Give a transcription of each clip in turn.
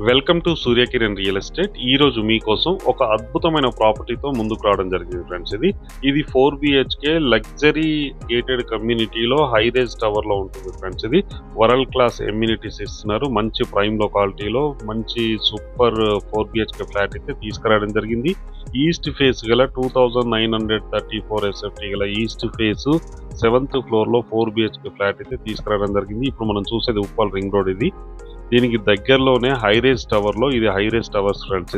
Welcome to Surya Kiran real estate. ఈ రోజు మీకోసం ఒక అద్భుతమైన ప్రాపర్టీతో ముందుకు రావడం జరిగింది ఫ్రెండ్స్. ఇది 4 BHK లగ్జరీ గేటెడ్ కమ్యూనిటీలో హై రేజ్ టవర్ లో ఉంటుంది ఫ్రెండ్స్. ఇది వరల్డ్ క్లాస్ ఎమ్యూనిటీస్ ఇస్తున్నారు. మంచి ప్రైమ్ లొకాలిటీలో మంచి సూపర్ 4 BHK ఫ్లాట్ అయితే తీసుకురావడం జరిగింది. ఈస్ట్ ఫేస్ గల 2934 SFT గల ఈస్ట్ ఫేస్ 7th ఫ్లోర్ లో 4 BHK ఫ్లాట్ అయితే తీసుకురావడం జరిగింది. ఇప్పుడు మనం చూసేది ఉప్పల్ రింగ్ రోడ్. దీనికి దగ్గరలోనే హైరేజ్ టవర్ లో ఇది హైరేజ్ టవర్స్ ఫ్రెండ్స్.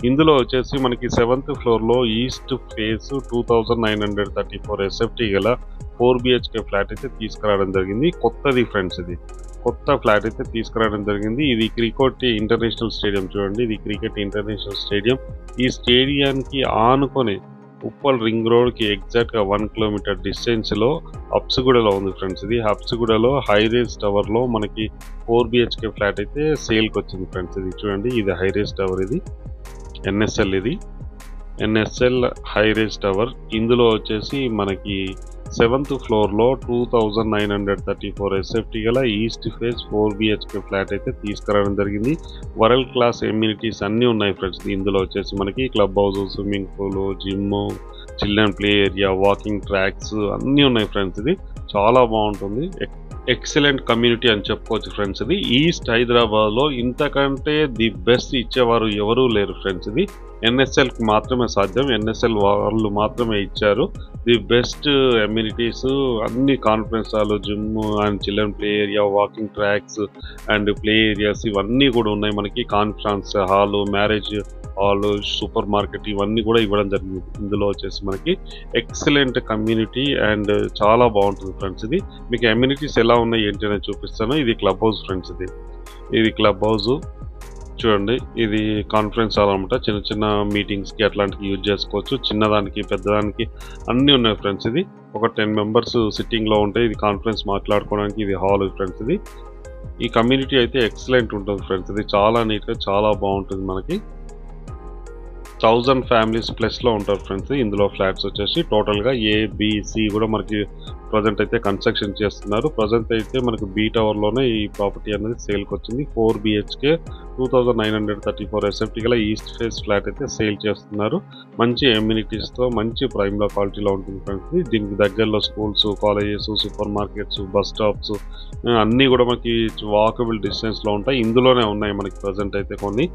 ఇందులో వచ్చేసి మనకి 7th ఫ్లోర్ లో ఈస్ట్ ఫేస్ 2934 SFT గల 4 BHK ఫ్లాట్ అయితే తీసుకురావడం జరిగింది. కొత్తది ఫ్రెండ్స్, ఇది కొత్త ఫ్లాట్ అయితే తీసుకురావడం జరిగింది. ఇది క్రికెట్ ఇంటర్నేషనల్ స్టేడియం. చూడండి, ఇది క్రికెట్ ఇంటర్నేషనల్ స్టేడియం. ఈ స్టేడియానికి ఆనుకొని ఉప్పల్ రింగ్ రోడ్ కి ఎగ్జాక్ట్ గా 1 కిలోమీటర్ డిస్టెన్స్ లో హబ్సిగూడలో ఉంది ఫ్రెండ్స్. ఇది హబ్సిగూడలో హైరేజ్ టవర్ లో మనకి 4 BHK ఫ్లాట్ అయితే సేల్ కి వచ్చింది ఫ్రెండ్స్. ఇది చూడండి, ఇది హైరేజ్ టవర్. ఇది ఎన్ఎస్ఎల్ హైరేజ్ టవర్. ఇందులో వచ్చేసి మనకి 7th ఫ్లోర్ లో 2934 SFT గల ఈస్ట్ ఫేస్ 4 BHK ఫ్లాట్ అయితే తీసుకురావడం జరిగింది. వరల్డ్ క్లాస్ ఎమ్యూనిటీస్ అన్నీ ఉన్నాయి ఫ్రెండ్స్. ఇందులో వచ్చేసి మనకి club house, swimming pool, gym, children play area, walking tracks అన్నీ ఉన్నాయి ఫ్రెండ్స్. ఇది చాలా బాగుంటుంది. ఎక్సలెంట్ కమ్యూనిటీ అని చెప్పుకోవచ్చు ఫ్రెండ్స్. ఇది ఈస్ట్ హైదరాబాద్ లో ఇంతకంటే ది బెస్ట్ ఇచ్చేవారు ఎవరూ లేరు ఫ్రెండ్స్. ఇది ఎన్ఎస్ఎల్ కి మాత్రమే సాధ్యం. ఎన్ఎస్ఎల్ వాళ్ళు మాత్రమే ఇచ్చారు ది బెస్ట్ ఎమ్యూనిటీస్. అన్ని conference hall, gym and children play area, walking tracks and play areas ఇవన్నీ కూడా ఉన్నాయి మనకి. Conference hall, marriage hall, super market ఇవన్నీ కూడా ఇవ్వడం జరిగింది. ఇందులో వచ్చేసి మనకి ఎక్సలెంట్ కమ్యూనిటీ అండ్ చాలా బాగుంటుంది ఫ్రెండ్స్. ఇది మీకు ఎమ్యూనిటీస్ ఎలా ఉన్నాయి ఏంటి అనేది చూపిస్తాను. ఇది క్లబ్ హౌస్ ఫ్రెండ్స్. ఇది క్లబ్ హౌస్ చూడండి. ఇది కాన్ఫరెన్స్ హాల్ అనమాట. చిన్న చిన్న మీటింగ్స్ కి అట్లాంటివి యూజ్ చేసుకోవచ్చు. చిన్నదానికి పెద్దదానికి అన్నీ ఉన్నాయి ఫ్రెండ్స్. ఇది ఒక 10 మెంబర్స్ సిట్టింగ్ లో ఉంటాయి. ఇది కాన్ఫరెన్స్ మాట్లాడుకోవడానికి ఇది హాల్ ఫ్రెండ్స్. ఈ కమ్యూనిటీ అయితే ఎక్సలెంట్ ఉంటుంది ఫ్రెండ్స్. ఇది చాలా నీట్ గా చాలా బాగుంటుంది. మనకి 1000 ఫ్యామిలీస్ ప్లస్ లో ఉంటారు ఫ్రెండ్స్. ఇందులో ఫ్లాట్స్ వచ్చేసి టోటల్ గా ABC కూడా మనకి ప్రజెంట్ అయితే కన్స్ట్రక్షన్ చేస్తున్నారు. ప్రజెంట్ అయితే మనకి బీ టవర్ లోనే ఈ ప్రాపర్టీ అనేది సేల్ కి వచ్చింది. 4 BHK 2934 SFT గల ఈస్ట్ ఫేస్ ఫ్లాట్ అయితే సేల్ చేస్తున్నారు. మంచి ఎమ్యూనిటీస్ తో మంచి ప్రైమ్ లో క్వాలిటీలో ఉంటుంది ఫ్రెండ్స్. దీనికి దగ్గరలో schools, colleges, super markets, bus stops అన్నీ కూడా మనకి వాకబుల్ డిస్టెన్స్ లో ఉంటాయి. ఇందులోనే ఉన్నాయి మనకి ప్రజెంట్ అయితే కొన్ని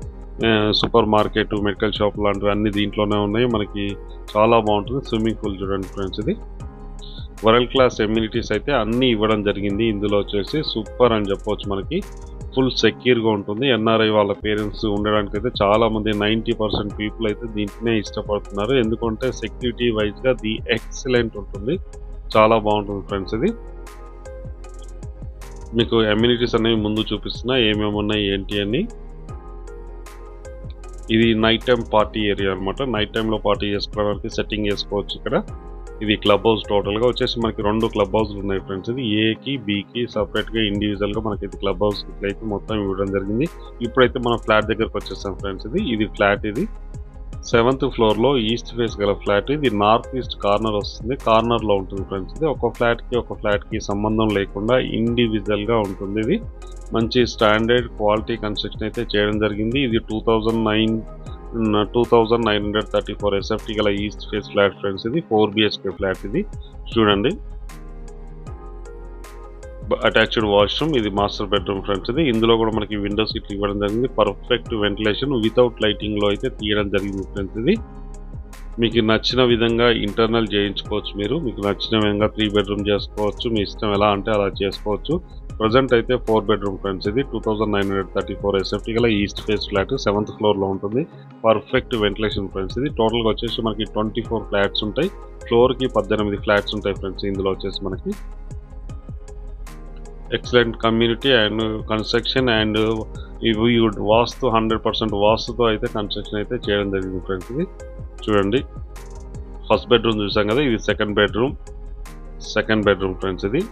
సూపర్ మార్కెట్, మెడికల్ షాప్ లాంటివి అన్ని దీంట్లోనే ఉన్నాయి. మనకి చాలా బాగుంటుంది. స్విమ్మింగ్ పూల్ చూడండి ఫ్రెండ్స్. ఇది వరల్డ్ క్లాస్ ఎమ్యూనిటీస్ అయితే అన్ని ఇవ్వడం జరిగింది. ఇందులో వచ్చేసి సూపర్ అని చెప్పవచ్చు. మనకి ఫుల్ సెక్యూర్ గా ఉంటుంది. ఎన్ఆర్ఐ వాళ్ళ పేరెంట్స్ ఉండడానికి అయితే చాలా మంది 90% పీపుల్ అయితే దీంట్లోనే ఇష్టపడుతున్నారు. ఎందుకంటే సెక్యూరిటీ వైజ్ గా ది ఎక్సలెంట్ ఉంటుంది. చాలా బాగుంటుంది ఫ్రెండ్స్. ఇది మీకు ఎమ్యూనిటీస్ అనేవి ముందు చూపిస్తున్నా ఏమేమి ఉన్నాయి ఏంటి అని. ఇది నైట్ టైం పార్టీ ఏరియా అనమాట. నైట్ టైంలో పార్టీ చేసుకోవడానికి సెట్టింగ్ చేసుకోవచ్చు ఇక్కడ. ఇది క్లబ్ హౌస్. టోటల్గా వచ్చేసి మనకి 2 క్లబ్ హౌస్లు ఉన్నాయి ఫ్రెండ్స్. ఇది ఏకి బికి సపరేట్గా ఇండివిజువల్గా మనకి ఇది క్లబ్ హౌస్ ఇట్లయితే మొత్తం ఇవ్వడం జరిగింది. ఇప్పుడైతే మనం ఫ్లాట్ దగ్గరకు వచ్చేస్తాం ఫ్రెండ్స్. ఇది ఫ్లాట్. ఇది 7th ఫ్లోర్ లో ఈస్ట్ ఫేస్ గల ఫ్లాట్. ఇది నార్త్ ఈస్ట్ కార్నర్ వస్తుంది. కార్నర్ లో ఉంటుంది ఫ్రెండ్స్. ఇది ఒక ఫ్లాట్ కి సంబంధం లేకుండా ఇండివిజువల్ గా ఉంటుంది. ఇది మంచి స్టాండర్డ్ క్వాలిటీ కన్స్ట్రక్షన్ అయితే చేయడం జరిగింది. ఇది 2934 SFT గల ఈస్ట్ ఫేస్ ఫ్లాట్ ఫ్రెండ్స్. ఇది 4 BHK ఫ్లాట్. ఇది చూడండి, అటాచ్డ్ వాష్రూమ్. ఇది మాస్టర్ బెడ్రూమ్ ఫ్రెండ్స్. ఇందులో కూడా మనకి విండో సీట్లు ఇవ్వడం జరిగింది. పర్ఫెక్ట్ వెంటిలేషన్ వితౌట్ లైటింగ్ లో అయితే తీయడం జరిగింది ఫ్రెండ్స్. ఇది మీకు నచ్చిన విధంగా ఇంటర్నల్ చేయించుకోవచ్చు. మీకు నచ్చిన విధంగా 3 బెడ్రూమ్ చేసుకోవచ్చు. మీ ఇష్టం ఎలా అంటే అలా చేసుకోవచ్చు. ప్రజెంట్ అయితే 4 బెడ్రూమ్ ఫ్రెండ్స్. ఇది 2934 SFT గల east face flat 7th floor లో ఉంటుంది. Perfect ventilation friends. ఇది టోటల్ గా వచ్చేసి మనకి 24 ఫ్లాట్స్ ఉంటాయి. ఫ్లోర్ కి 18 ఫ్లాట్స్ ఉంటాయి ఫ్రెండ్స్. ఇందులో వచ్చేసి మనకి excellent community and construction and ఇవి వాస్తు 100% వాస్తుతో అయితే కన్స్ట్రక్షన్ అయితే చేయడం జరిగింది ఫ్రెండ్స్. ఇది చూడండి, ఫస్ట్ బెడ్రూమ్ చూసాం కదా. ఇది సెకండ్ బెడ్రూమ్ ఫ్రెండ్స్. ఇది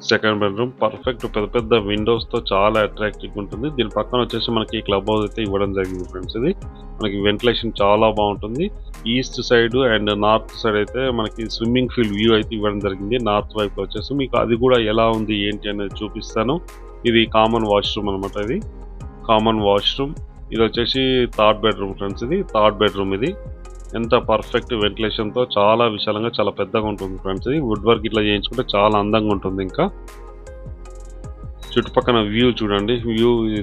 సెకండ్ బెడ్రూమ్ పర్ఫెక్ట్ పెద్ద విండోస్ తో చాలా అట్రాక్టివ్ ఉంటుంది. దీని పక్కన వచ్చేసి మనకి క్లబ్ హౌస్ అయితే ఇవ్వడం జరిగింది ఫ్రెండ్స్. ఇది మనకి వెంటిలేషన్ చాలా బాగుంటుంది. East side and north side అయితే మనకి స్విమ్మింగ్ పూల్ వ్యూ అయితే ఇవ్వడం జరిగింది. నార్త్ వైపు వచ్చేసి మీకు అది కూడా ఎలా ఉంది ఏంటి అనేది చూపిస్తాను. ఇది కామన్ వాష్రూమ్ అనమాట. ఇది కామన్ వాష్రూమ్. ఇది వచ్చేసి థర్డ్ బెడ్రూమ్ ఫ్రెండ్స్. ఇది థర్డ్ బెడ్రూమ్. ఇది ఎంత పర్ఫెక్ట్ వెంటిలేషన్తో చాలా విశాలంగా చాలా పెద్దగా ఉంటుంది ఫ్రెండ్స్. ఇది వుడ్ వర్క్ ఇట్లా చేయించుకుంటే చాలా అందంగా ఉంటుంది. ఇంకా చుట్టుపక్కల వ్యూ చూడండి.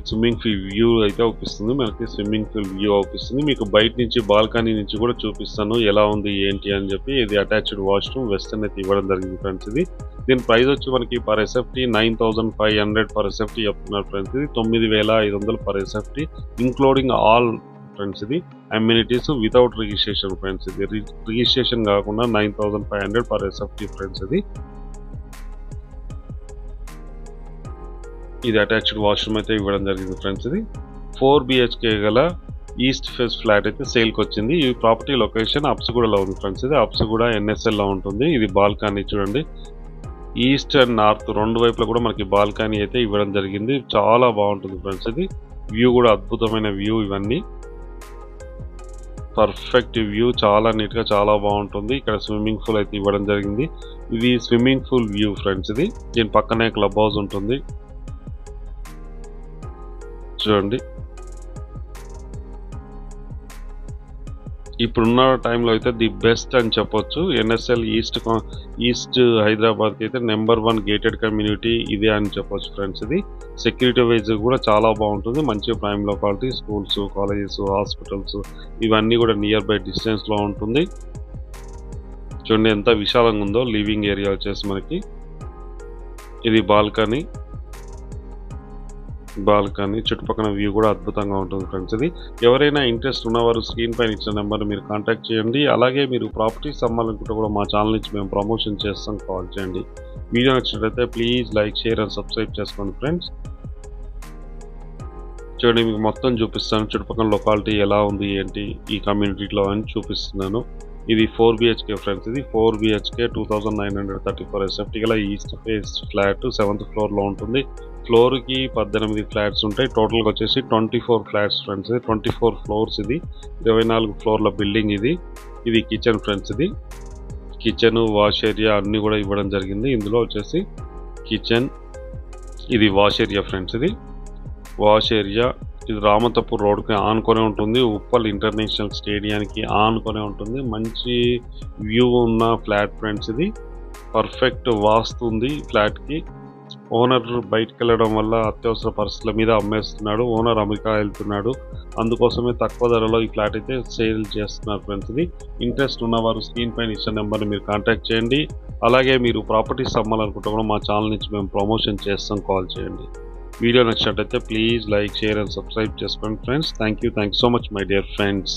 స్విమ్మింగ్ పూల్ వ్యూ అయితే అవుపిస్తుంది మనకి. స్విమ్మింగ్ పూల్ వ్యూ అవుపిస్తుంది మీకు. బయట నుంచి బాల్కనీ నుంచి కూడా చూపిస్తాను ఎలా ఉంది ఏంటి అని చెప్పి. ఇది అటాచ్డ్ వాష్రూమ్ వెస్టర్న్ అయితే ఇవ్వడం జరిగింది ఫ్రెండ్స్. ఇది దీని ప్రైస్ వచ్చి మనకి పర్ ఎస్ఎఫ్టీ 9500 పర్ ఎస్ఎఫ్టీ చెప్తున్నారు ఫ్రెండ్స్. ఇది 9500 per SFT including all friends. ఇది అమ్యూనిటీస్ వితౌట్ రిజిస్ట్రేషన్ ఫ్రెండ్స్. ఇది రిజిస్ట్రేషన్ కాకుండా 9500 పర్ ఎస్ఎఫ్టీ ఫ్రెండ్స్. ఇది అటాచ్డ్ వాష్రూమ్ అయితే ఇవ్వడం జరిగింది ఫ్రెండ్స్. ఇది 4 BHK గల ఈస్ట్ ఫేస్ ఫ్లాట్ అయితే సేల్కి వచ్చింది. ఈ ప్రాపర్టీ లొకేషన్ అప్సగూడలో ఉంది ఫ్రెండ్స్. ఇది అప్సగూడ NSLలో ఉంటుంది. ఇది బాల్కనీ చూడండి. ఈస్ట్ అండ్ నార్త్ రెండు వైపులా కూడా మనకి బాల్కనీ అయితే ఇవ్వడం జరిగింది. చాలా బాగుంటుంది ఫ్రెండ్స్. ఇది వ్యూ కూడా అద్భుతమైన వ్యూ. ఇవన్నీ పర్ఫెక్ట్ వ్యూ. చాలా నీట్గా చాలా బాగుంటుంది. ఇక్కడ స్విమ్మింగ్ పూల్ అయితే ఇవ్వడం జరిగింది. ఇది స్విమ్మింగ్ పూల్ వ్యూ ఫ్రెండ్స్. ఇది దీని పక్కనే క్లబ్ హౌస్ ఉంటుంది చూడండి. ఇప్పుడున్న టైంలో అయితే ది బెస్ట్ అని చెప్పొచ్చు. NSL ఈస్ట్ హైదరాబాద్కి అయితే నెంబర్ 1 గేటెడ్ కమ్యూనిటీ ఇదే అని చెప్పొచ్చు ఫ్రెండ్స్. ఇది సెక్యూరిటీ వైజ్ కూడా చాలా బాగుంటుంది. మంచి prime locality, schools, colleges, hospitals ఇవన్నీ కూడా నియర్ బై డిస్టెన్స్లో ఉంటుంది. చూడండి ఎంత విశాలంగా ఉందో లివింగ్ ఏరియా వచ్చేసి మనకి. ఇది బాల్కనీ. చుట్టుపక్కల వ్యూ కూడా అద్భుతంగా ఉంటుంది ఫ్రెండ్స్. ఇది ఎవరైనా ఇంట్రెస్ట్ ఉన్నవారు స్క్రీన్ పైన ఇచ్చిన నెంబర్ మీరు కాంటాక్ట్ చేయండి. అలాగే మీరు ప్రాపర్టీస్ అమ్మాలనుకుంటే కూడా మా ఛానల్ నుంచి మేము ప్రమోషన్ చేస్తాం, కాల్ చేయండి. వీడియో నచ్చినట్లయితే please like, share and subscribe చేసుకోండి ఫ్రెండ్స్. చూడండి మీకు మొత్తం చూపిస్తాను. చుట్టుపక్కల లొకాలిటీ ఎలా ఉంది ఏంటి ఈ కమ్యూనిటీలో అని చూపిస్తున్నాను. ఇది 4 BHK ఫ్రెండ్స్. ఇది 4 BHK 2934 ఎస్ఎఫ్టీ గల ఈస్ట్ ఫేస్ ఫ్లాట్ 7th ఫ్లోర్లో ఉంటుంది. ఫ్లోర్కి 18 ఫ్లాట్స్ ఉంటాయి. టోటల్గా వచ్చేసి 24 ఫ్లాట్స్ ఫ్రెండ్స్. 24 ఫ్లోర్స్. ఇది 24 ఫ్లోర్ల బిల్డింగ్. ఇది కిచెన్ ఫ్రెండ్స్. ఇది కిచెన్, వాష్ ఏరియా అన్నీ కూడా ఇవ్వడం జరిగింది. ఇందులో వచ్చేసి కిచెన్, ఇది వాష్ ఏరియా ఫ్రెండ్స్. ఇది వాష్ ఏరియా. ఇది రామతపూర్ రోడ్కి ఆనుకొనే ఉంటుంది. ఉప్పల్ ఇంటర్నేషనల్ స్టేడియానికి ఆనుకొనే ఉంటుంది. మంచి వ్యూ ఉన్న ఫ్లాట్ ఫ్రెండ్స్. ఇది పర్ఫెక్ట్ వాస్తు ఉంది ఫ్లాట్కి. ఓనర్ బయటకు వెళ్ళడం వల్ల అత్యవసర పరిస్థితుల మీద అమ్మేస్తున్నాడు. ఓనర్ అమెరికా వెళ్తున్నాడు. అందుకోసమే తక్కువ ధరలో ఈ ఫ్లాట్ అయితే సేల్ చేస్తున్నారు ఫ్రెండ్స్. ఇది ఇంట్రెస్ట్ ఉన్నవారు స్క్రీన్ పైన ఇచ్చిన నెంబర్ని మీరు కాంటాక్ట్ చేయండి. అలాగే మీరు ప్రాపర్టీస్ అమ్మాలనుకుంటే కూడా మా ఛానల్ నుంచి మేము ప్రమోషన్ చేస్తాం, కాల్ చేయండి. వీడియో నచ్చినట్లయితే please like, share and subscribe చేసుకోండి friends. Thank you so much my dear friends.